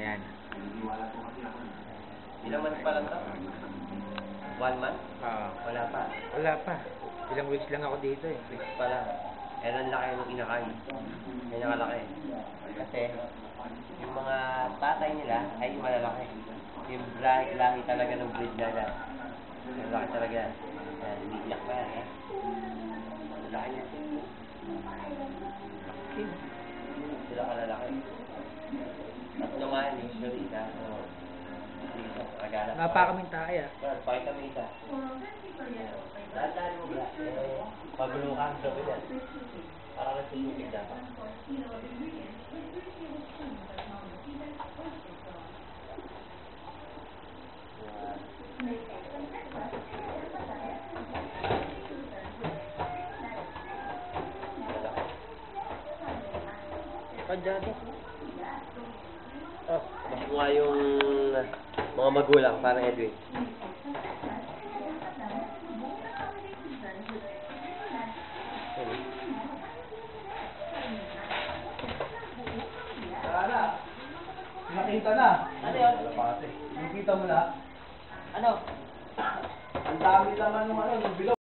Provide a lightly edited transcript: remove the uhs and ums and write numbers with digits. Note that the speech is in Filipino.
Ayan. Ilang months pa lang to? 1 month? Wala pa. Wala pa. Ilang weeks lang ako dito eh. Weeks pa lang. Eh, ang laki nung inakay. Kaya nakalaki. Kasi, yung mga tatay nila ay malalaki. Yung lahi talaga ng breed nila. Yung laki talaga. Ayan, umiiyak pa yan, eh. Laki niya. Sila kalalaki. Tatlo nga yan, usually. Kaso, isa, agala. Nga kaming tayo ah. Well, pakita mo isa. Dahan-dahan mo ba? Eh, magulo ka ang sabi yan. Para nagsusupig dapat. Padyado. Oh, mas nga yung mga magulang, parang Edwin. Nakita na. Ano yun? Nakita mo na. Ano? Ang dami naman ng bilog.